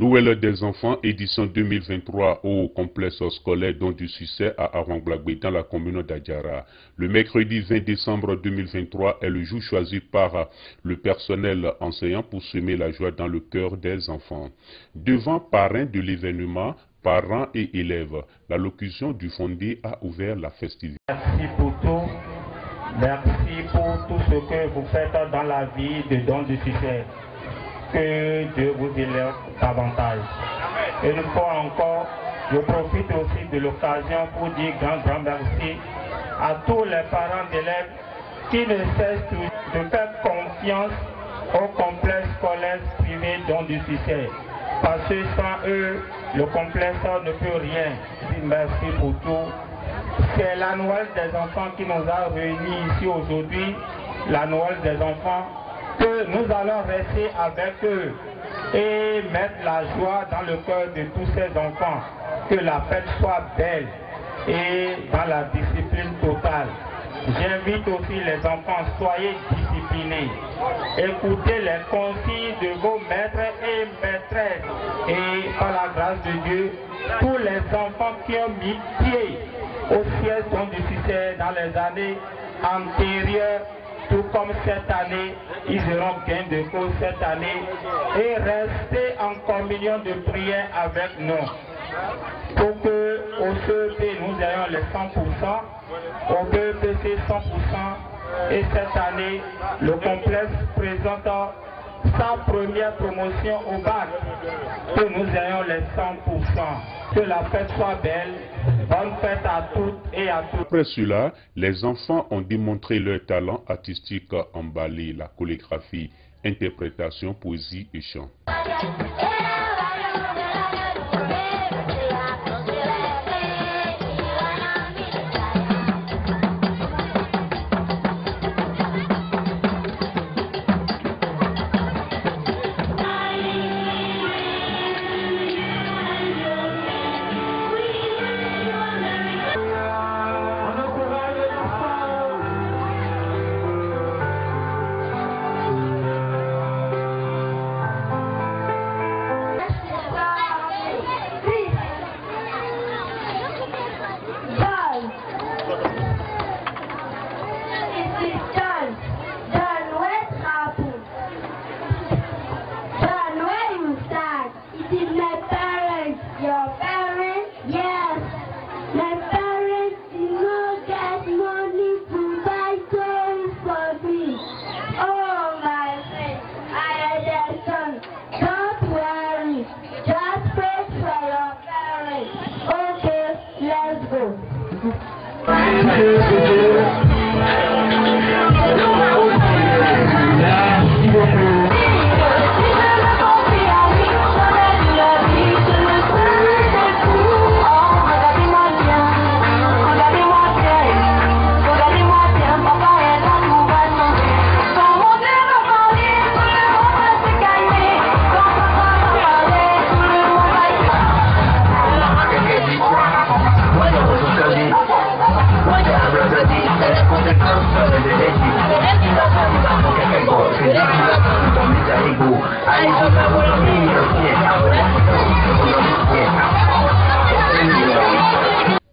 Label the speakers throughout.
Speaker 1: Noël des enfants, édition 2023 au complexe scolaire Don du Succès à Arongblagbe dans la commune d'Adjara. Le mercredi 20 décembre 2023 est le jour choisi par le personnel enseignant pour semer la joie dans le cœur des enfants. Devant parrain de l'événement, parents et élèves, l'allocution du fondé a ouvert la festivité.
Speaker 2: Merci pour tout. Merci pour tout ce que vous faites dans la vie de Don du Succès. Que Dieu vous élève davantage. Et une fois encore, je profite aussi de l'occasion pour dire grand merci à tous les parents d'élèves qui ne cessent de faire confiance au complexe scolaire privé Don du Succès. Parce que sans eux, le complexe ne peut rien. Je dis merci pour tout. C'est la Noël des enfants qui nous a réunis ici aujourd'hui, la Noël des enfants, que nous allons rester avec eux et mettre la joie dans le cœur de tous ces enfants. Que la fête soit belle et dans la discipline totale. J'invite aussi les enfants, soyez disciplinés. Écoutez les consignes de vos maîtres et maîtresses. Et par la grâce de Dieu, tous les enfants qui ont mis pied au siège Don du Succès dans les années antérieures, tout comme cette année, ils auront gain de cause cette année et restez en communion de prière avec nous. Pour que au CEP nous ayons les 100%, au BEPC 100%, et cette année, le complexe présente sa première promotion au bac, que nous ayons les 100%. Que la fête soit belle. Bonne fête à toutes et à tous.
Speaker 1: Après cela, les enfants ont démontré leur talent artistique en ballet, la chorégraphie, interprétation, poésie et chant.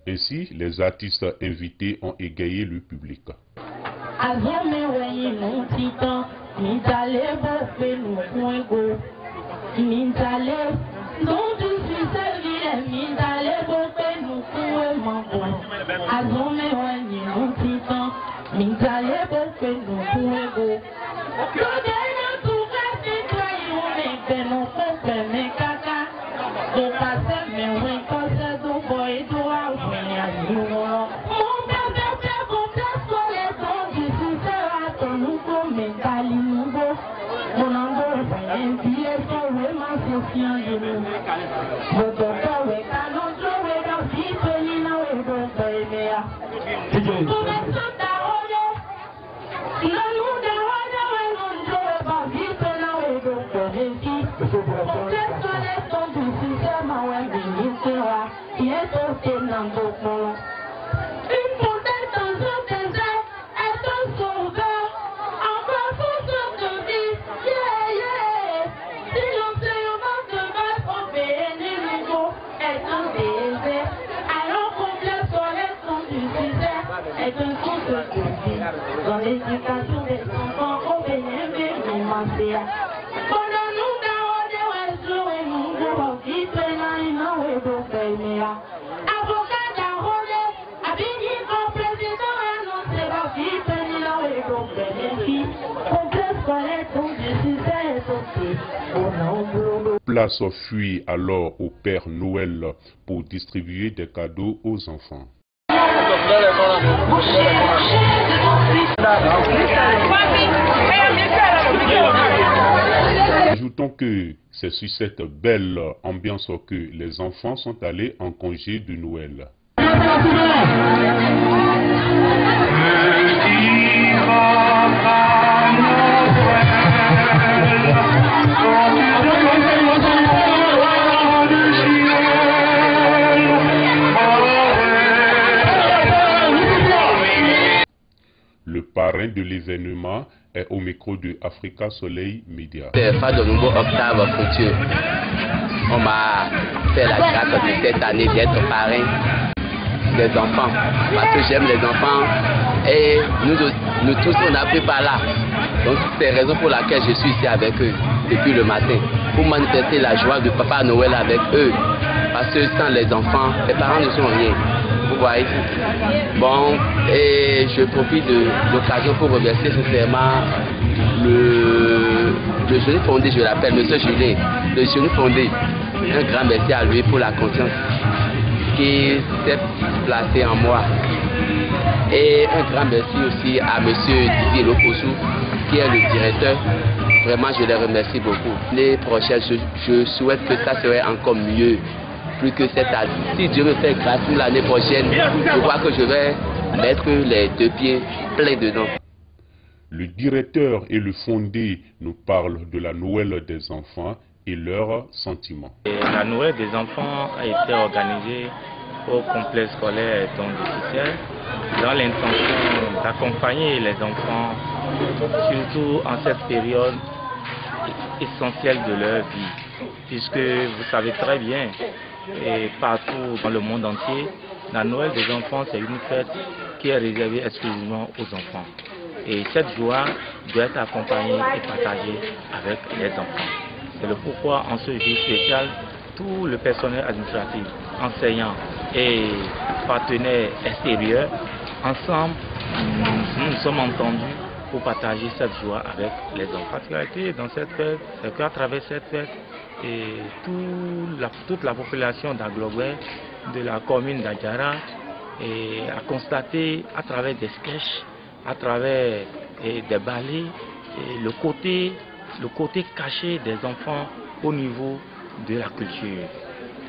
Speaker 1: Ainsi, les artistes invités ont égayé le public.
Speaker 3: est un centre de vie. Dans l'éducation des enfants, au bénéfice du Mandéa. Pendant nous,
Speaker 1: Place fuit alors au Père Noël pour distribuer des cadeaux aux enfants. Ajoutons que c'est sur cette belle ambiance que les enfants sont allés en congé de Noël. Le parrain de l'événement est au micro de Africa Soleil Média.
Speaker 4: Pas de nouveau octave futur. On m'a fait la grâce de cette année d'être parrain des enfants. Parce que j'aime les enfants et nous tous on a pris par là. Donc c'est la raison pour laquelle je suis ici avec eux depuis le matin. Pour manifester la joie de Papa Noël avec eux. Parce que sans les enfants, les parents ne sont rien. Vous voyez. Bon, et je profite de l'occasion pour remercier sincèrement le jeune fondé, je l'appelle M. Julien, le jeune fondé. Un grand merci à lui pour la confiance qui s'est placée en moi. Et un grand merci aussi à M. Didier Loposou, qui est le directeur. Vraiment, je les remercie beaucoup. Les prochaines, je souhaite que ça serait encore mieux, plus que cette année. Si Dieu me fait grâce pour l'année prochaine, je crois que je vais mettre les deux pieds pleins dedans.
Speaker 1: Le directeur et le fondé nous parlent de la Noël des enfants et leurs sentiments.
Speaker 2: La Noël des enfants a été organisée au complexe scolaire Don de Cicel dans l'intention d'accompagner les enfants, surtout en cette période essentielle de leur vie. Puisque vous savez très bien, et partout dans le monde entier, la Noël des enfants, c'est une fête qui est réservée exclusivement aux enfants. Et cette joie doit être accompagnée et partagée avec les enfants. C'est le pourquoi, en ce jour spécial, tout le personnel administratif, enseignants et partenaires extérieurs, ensemble, nous nous sommes entendus pour partager cette joie avec les enfants. La particularité dans cette fête, c'est qu'à travers cette fête, et toute la population d'Aglogbe, de la commune d'Adjara, a constaté à travers des sketchs, à travers des ballets, le côté caché des enfants au niveau de la culture.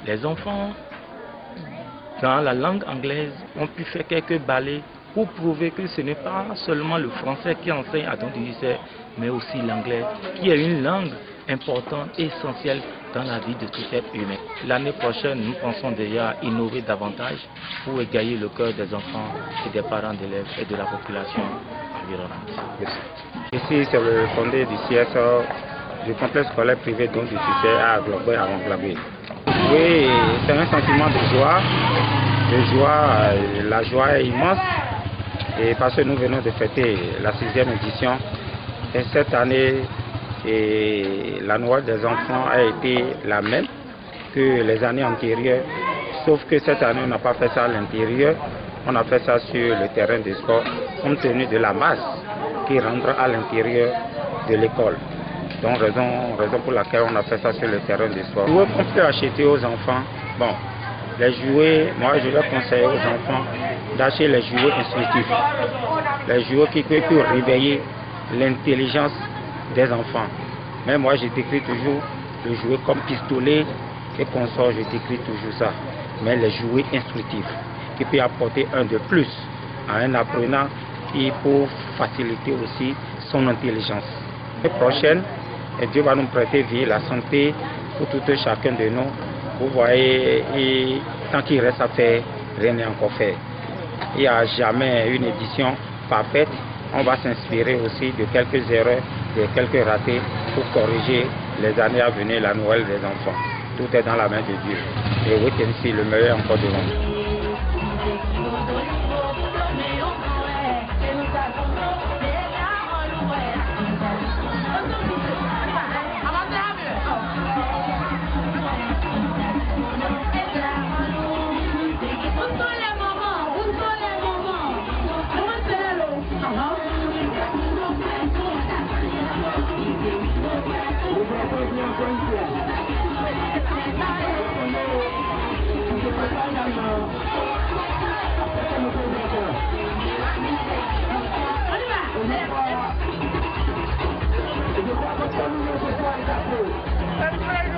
Speaker 2: Les enfants, dans la langue anglaise, ont pu faire quelques ballets pour prouver que ce n'est pas seulement le français qui enseigne à Don du Cicel, mais aussi l'anglais, qui est une langue importante et essentielle dans la vie de tout être humain. L'année prochaine, nous pensons déjà innover davantage pour égayer le cœur des enfants et des parents d'élèves et de la population environnante.
Speaker 5: Ici, c'est le fondé du CSO du complexe scolaire privé Don du Cicel à Aglogbe, à Wanglabé. Oui, c'est un sentiment de joie. La joie est immense. Et parce que nous venons de fêter la 6e édition. Et cette année, la Noël des enfants a été la même que les années antérieures. Sauf que cette année, on n'a pas fait ça à l'intérieur. On a fait ça sur le terrain de sport, compte tenu de la masse qui rentre à l'intérieur de l'école. Donc, raison pour laquelle on a fait ça sur le terrain de sport. Jouets qu'on peut acheter aux enfants, bon, les jouets, moi je leur conseille aux enfants d'acheter les jouets instructifs. Les jouets qui peuvent réveiller l'intelligence des enfants. Mais moi, je décris toujours le jouet comme pistolet et consort, je décris toujours ça. Mais les jouets instructifs, qui peut apporter un de plus à un apprenant et pour faciliter aussi son intelligence. L'année prochaine, Dieu va nous prêter vie, la santé pour tout chacun de nous. Vous voyez, et tant qu'il reste à faire, rien n'est encore fait. Il n'y a jamais une édition parfaite. On va s'inspirer aussi de quelques erreurs, de quelques ratés pour corriger les années à venir, la Noël des enfants. Tout est dans la main de Dieu. Et oui, c'est le meilleur encore devant nous.
Speaker 6: Let's